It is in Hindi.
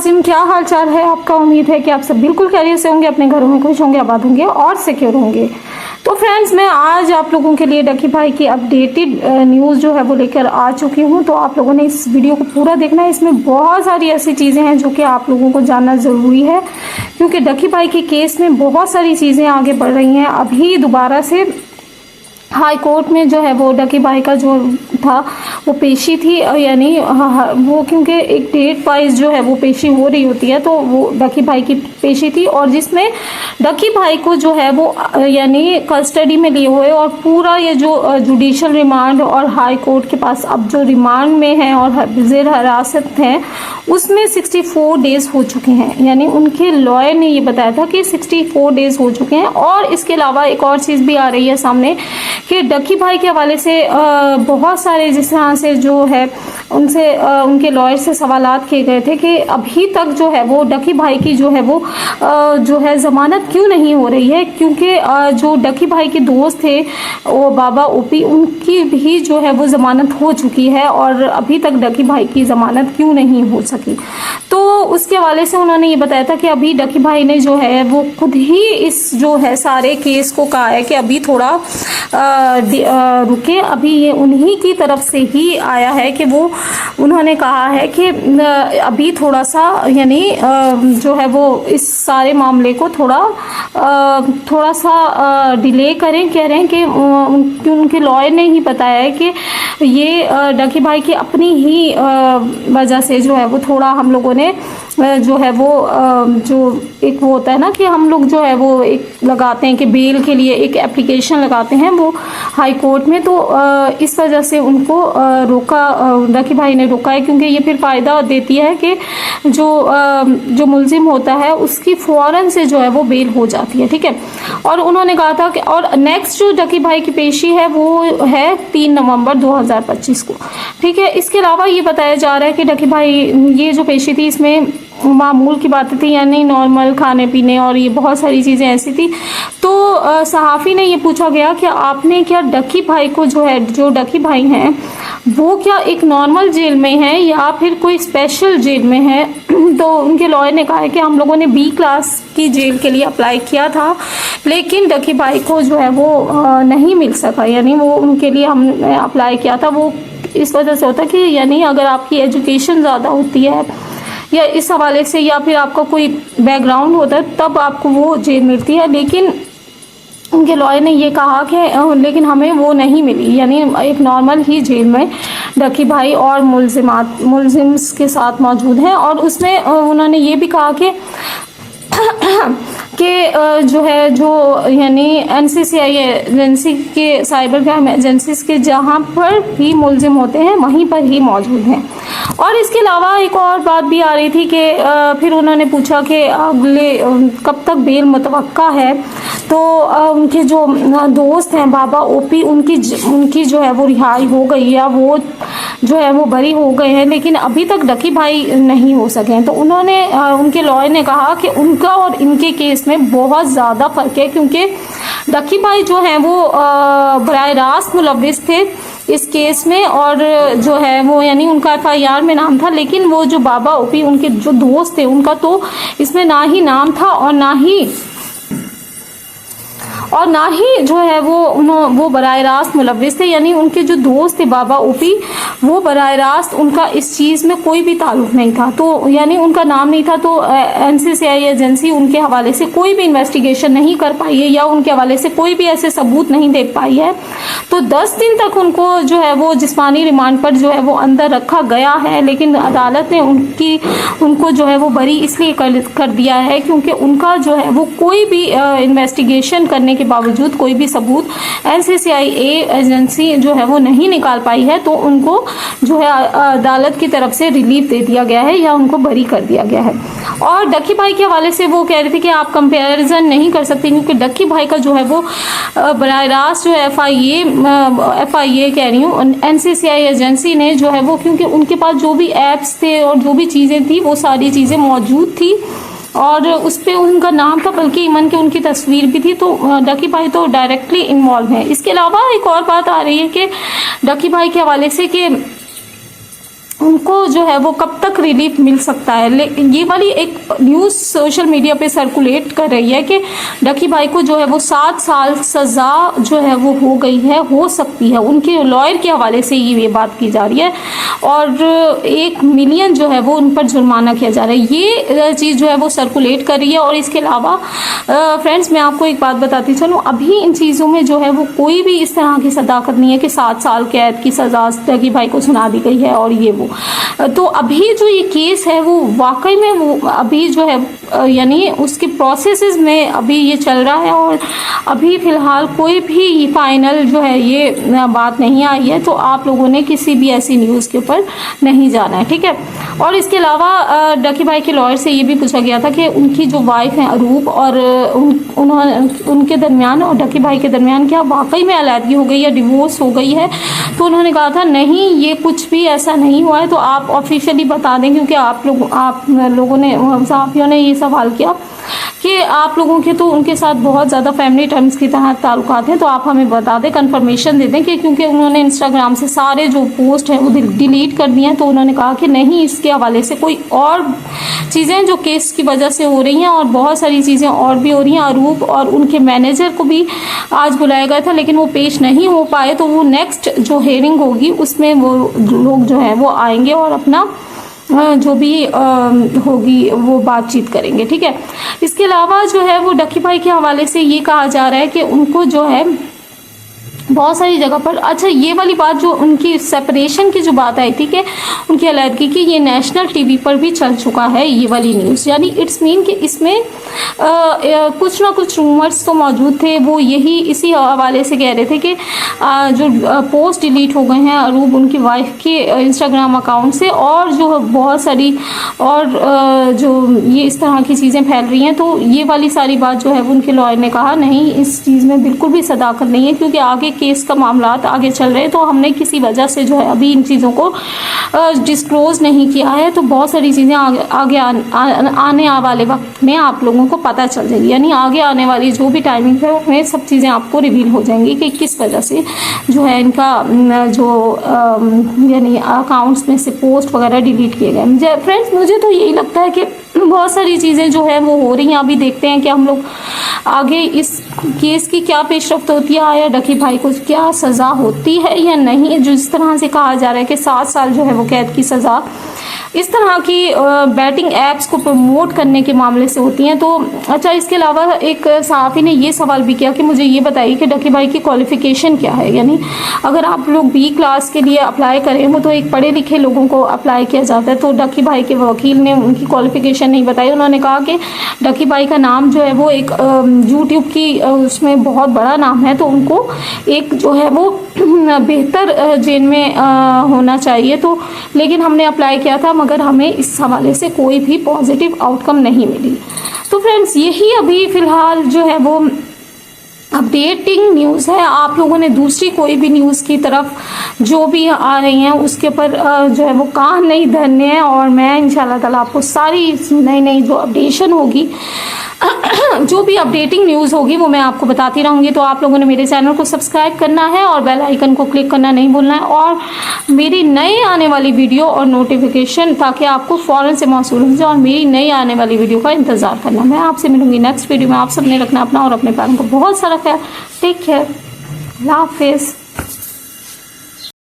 नाज़रीन, क्या हाल चाल है आपका। उम्मीद है कि आप सब बिल्कुल खैरियत से होंगे, अपने घरों में खुश होंगे, आबाद होंगे और सिक्योर होंगे। तो फ्रेंड्स, मैं आज आप लोगों के लिए डकी भाई की अपडेटेड न्यूज़ जो है वो लेकर आ चुकी हूँ। तो आप लोगों ने इस वीडियो को पूरा देखना है। इसमें बहुत सारी ऐसी चीज़ें हैं जो कि आप लोगों को जानना ज़रूरी है, क्योंकि डकी भाई के केस में बहुत सारी चीज़ें आगे बढ़ रही हैं। अभी दोबारा से हाई कोर्ट में जो है वो डकी भाई का जो था वो पेशी थी, यानी वो क्योंकि एक डेट वाइज जो है वो पेशी हो रही होती है, तो वो डकी भाई की पेशी थी, और जिसमें डकी भाई को जो है वो यानी कस्टडी में लिए हुए और पूरा ये जो जुडिशल रिमांड और हाई कोर्ट के पास अब जो रिमांड में है और जेर हिरासत है उसमें 64 डेज हो चुके हैं। यानी उनके लॉयर ने ये बताया था कि 64 डेज हो चुके हैं। और इसके अलावा एक और चीज़ भी आ रही है सामने कि डकी भाई के हवाले से बहुत सारे जिस तरह से जो है उनसे उनके लॉयर से सवालात किए गए थे कि अभी तक जो है वो डकी भाई की जो है वो जो है ज़मानत क्यों नहीं हो रही है, क्योंकि जो डकी भाई के दोस्त थे वो बाबा ओपी, उनकी भी जो है वो ज़मानत हो चुकी है और अभी तक डकी भाई की ज़मानत क्यों नहीं हो सकी। तो उसके हवाले से उन्होंने ये बताया था कि अभी डकी भाई ने जो है वो खुद ही इस जो है सारे केस को कहा है कि अभी थोड़ा रुके। अभी ये उन्हीं की तरफ से ही आया है कि वो उन्होंने कहा है कि अभी थोड़ा सा यानी जो है वो इस सारे मामले को थोड़ा सा डिले करें। कह रहे हैं कि उनके लॉयर ने ही बताया है कि ये डकी भाई की अपनी ही वजह से जो है वो थोड़ा हम लोगों ने जो है वो जो एक वो होता है ना कि हम लोग जो है वो एक लगाते हैं कि बेल के लिए एक एप्लीकेशन लगाते हैं वो हाई कोर्ट में, तो इस वजह से उनको रोका, डकी भाई ने रोका है, क्योंकि ये फिर फ़ायदा देती है कि जो मुलजिम होता है उसकी फ़ौरन से जो है वो बेल हो जाती है। ठीक है। और उन्होंने कहा था कि और नेक्स्ट जो डकी भाई की पेशी है वो है 3 नवंबर 2025 को। ठीक है। इसके अलावा ये बताया जा रहा है कि डकी भाई ये जो पेशी थी इसमें मामूल की बातें थी, यानी नॉर्मल खाने पीने और ये बहुत सारी चीज़ें ऐसी थी। तो सहाफ़ी ने ये पूछा गया कि आपने क्या डकी भाई को जो डकी भाई हैं वो क्या एक नॉर्मल जेल में है या फिर कोई स्पेशल जेल में है। तो उनके लॉयर ने कहा है कि हम लोगों ने बी क्लास की जेल के लिए अप्लाई किया था, लेकिन डकी भाई को जो है वो नहीं मिल सका। यानी वो उनके लिए हमने अप्लाई किया था, वो इस वजह से होता कि यानी अगर आपकी एजुकेशन ज़्यादा होती है या इस हवाले से या फिर आपका कोई बैकग्राउंड होता है तब आपको वो जेल मिलती है। लेकिन उनके लॉयर ने ये कहा कि लेकिन हमें वो नहीं मिली, यानी एक नॉर्मल ही जेल में डकी भाई और मुलजिम्स के साथ मौजूद हैं। और उसमें उन्होंने ये भी कहा कि जो है जो यानी NCCI एजेंसी के साइबर क्राइम एजेंसीज के जहाँ पर भी मुलजिम होते हैं वहीं पर ही मौजूद हैं। और इसके अलावा एक और बात भी आ रही थी कि फिर उन्होंने पूछा कि अगले कब तक बेल मुतवक्का है। तो उनके जो दोस्त हैं बाबा ओपी, उनकी जो है वो रिहाई हो गई या वो जो है वो बरी हो गए हैं, लेकिन अभी तक डकी भाई नहीं हो सके हैं। तो उन्होंने उनके लॉयर ने कहा कि उनका और इनके केस में बहुत ज़्यादा फ़र्क है, क्योंकि डकी भाई जो हैं वो बराह रास्त मुलविस थे इस केस में, और जो है वो यानी उनका FIR में नाम था, लेकिन वो जो बाबा ओपी उनके जो दोस्त थे उनका तो इसमें ना ही नाम था और ना ही जो है वो बराह रास्त मुलविस थे। यानी उनके जो दोस्त थे बाबा ओपी वो बराह रास्त उनका इस चीज़ में कोई भी ताल्लुक नहीं था, तो यानी उनका नाम नहीं था। तो NCCI एजेंसी उनके हवाले से कोई भी इन्वेस्टिगेशन नहीं कर पाई है या उनके हवाले से कोई भी ऐसे सबूत नहीं दे पाई है। तो 10 दिन तक उनको जो है वो जिस्मानी रिमांड पर जो है वो अंदर रखा गया है, लेकिन अदालत ने उनको जो है वो बरी इसलिए कर दिया है क्योंकि उनका जो है वो कोई भी इन्वेस्टिगेशन करने के बावजूद कोई भी सबूत NCCI एजेंसी जो है वो नहीं निकाल पाई है। तो उनको जो है अदालत की तरफ से रिलीफ दे दिया गया है या उनको बरी कर दिया गया है। और डकी भाई के हवाले से वो कह रहे थे कि आप कंपैरिजन नहीं कर सकते, क्योंकि डकी भाई का जो है वो बराह रास्त जो FIA कह रही हूँ NCCI एजेंसी ने जो है वो, क्योंकि उनके पास जो भी ऐप्स थे और जो भी चीज़ें थी वो सारी चीज़ें मौजूद थी और उस पर उनका नाम था, बल्कि इमन के उनकी तस्वीर भी थी। तो डकी भाई तो डायरेक्टली इन्वॉल्व हैं। इसके अलावा एक और बात आ रही है कि डकी भाई के हवाले से कि उनको जो है वो कब तक रिलीफ मिल सकता है। लेकिन ये वाली एक न्यूज़ सोशल मीडिया पे सर्कुलेट कर रही है कि डकी भाई को जो है वो 7 साल सज़ा जो है वो हो गई है, हो सकती है। उनके लॉयर के हवाले से ये बात की जा रही है और 1 मिलियन जो है वो उन पर जुर्माना किया जा रहा है। ये चीज़ जो है वो सर्कुलेट कर रही है। और इसके अलावा फ्रेंड्स मैं आपको एक बात बताती चलूँ, अभी इन चीज़ों में जो है वो कोई भी इस तरह की सदाकत नहीं है कि 7 साल कैद की सज़ा डकी भाई को सुना दी गई है और ये वो। तो अभी जो ये केस है वो वाकई में वो अभी जो है यानी उसके प्रोसेसेस में अभी ये चल रहा है और अभी फ़िलहाल कोई भी फाइनल जो है ये बात नहीं आई है। तो आप लोगों ने किसी भी ऐसी न्यूज़ के ऊपर नहीं जाना है, ठीक है। और इसके अलावा डकी भाई के लॉयर से ये भी पूछा गया था कि उनकी जो वाइफ है अरूप और उनके दरमियान और डकी भाई के दरमियान क्या वाकई में अलहदगी हो गई या डिवोर्स हो गई है। तो उन्होंने कहा था नहीं, ये कुछ भी ऐसा नहीं हुआ है, तो आप ऑफिशियली बता दें, क्योंकि आप लोगों ने सहाफ़ियों ने ये सवाल किया कि आप लोगों के तो उनके साथ बहुत ज़्यादा फैमिली टर्म्स की तरह ताल्लुकात हैं, तो आप हमें बता दें, कंफर्मेशन दे दें कि क्योंकि उन्होंने इंस्टाग्राम से सारे जो पोस्ट हैं वो डिलीट कर दिए हैं। तो उन्होंने कहा कि नहीं, इसके हवाले से कोई और चीज़ें जो केस की वजह से हो रही हैं और बहुत सारी चीज़ें और भी हो रही हैं। अरूप और उनके मैनेजर को भी आज बुलाया गया था लेकिन वो पेश नहीं हो पाए, तो वो नेक्स्ट जो हेयरिंग होगी उसमें वो लोग जो है वो आएंगे और अपना जो भी होगी वो बातचीत करेंगे, ठीक है। इसके अलावा जो है वो डकी भाई के हवाले से ये कहा जा रहा है कि उनको जो है बहुत सारी जगह पर, अच्छा ये वाली बात जो उनकी सेपरेशन की जो बात आई थी कि उनकी अलहदगी की, ये नेशनल टीवी पर भी चल चुका है ये वाली न्यूज़। यानी इट्स मीन कि इसमें कुछ ना कुछ रूमर्स तो मौजूद थे। वो यही इसी हवाले से कह रहे थे कि जो पोस्ट डिलीट हो गए हैं अरूप उनकी वाइफ के इंस्टाग्राम अकाउंट से, और जो बहुत सारी और जो ये इस तरह की चीज़ें फैल रही हैं। तो ये वाली सारी बात जो है वो उनके लॉयर ने कहा नहीं, इस चीज़ में बिल्कुल भी सदाकत नहीं है, क्योंकि आगे केस का मामला आगे चल रहे हैं, तो हमने किसी वजह से जो है अभी इन चीज़ों को डिस्क्लोज नहीं किया है। तो बहुत सारी चीज़ें आगे आने वाले वक्त में आप लोगों को पता चल जाएगी, यानी आगे आने वाली जो भी टाइमिंग है उसमें सब चीज़ें आपको रिवील हो जाएंगी कि किस वजह से जो है इनका जो यानी अकाउंट्स में से पोस्ट वगैरह डिलीट किए गए। फ्रेंड्स मुझे तो यही लगता है कि बहुत सारी चीज़ें जो है वो हो रही हैं। अभी देखते हैं कि हम लोग आगे इस केस की क्या पेशरफ्त होती है, या डकी भाई को क्या सज़ा होती है या नहीं। जो इस तरह से कहा जा रहा है कि 7 साल जो है वो कैद की सज़ा इस तरह की बैटिंग ऐप्स को प्रमोट करने के मामले से होती हैं। तो अच्छा, इसके अलावा एक सहाफ़ी ने ये सवाल भी किया कि मुझे ये बताइए कि डकी भाई की क्वालिफ़िकेशन क्या है। यानी अगर आप लोग B क्लास के लिए अप्लाई करें, वो तो एक पढ़े लिखे लोगों को अप्लाई किया जाता है, तो डकी भाई के वकील ने उनकी क्वालिफ़िकेशन नहीं बताई। उन्होंने कहा कि डकी भाई का नाम जो है वो एक यूट्यूब की उसमें बहुत बड़ा नाम है, तो उनको एक जो है वो बेहतर जेल में होना चाहिए। तो लेकिन हमने अप्लाई किया था मगर हमें इस हवाले से कोई भी पॉजिटिव आउटकम नहीं मिली। तो फ्रेंड्स यही अभी फ़िलहाल जो है वो अपडेटिंग न्यूज़ है। आप लोगों ने दूसरी कोई भी न्यूज़ की तरफ जो भी आ रही हैं उसके ऊपर जो है वो कान नहीं धरने हैं, और मैं इंशाल्लाह ताला आपको सारी नई जो अपडेशन होगी जो भी अपडेटिंग न्यूज़ होगी वो मैं आपको बताती रहूँगी। तो आप लोगों ने मेरे चैनल को सब्सक्राइब करना है और बेल आइकन को क्लिक करना नहीं भूलना है, और मेरी नई आने वाली वीडियो और नोटिफिकेशन ताकि आपको फ़ौरन से मौसूल हो जाए, और मेरी नई आने वाली वीडियो का इंतज़ार करना। मैं आपसे मिलूँगी नेक्स्ट वीडियो में। आप सबने रखना अपना और अपने पैरों को बहुत सारा ख्याल। टेक केयर, अल्लाह हाफिज़।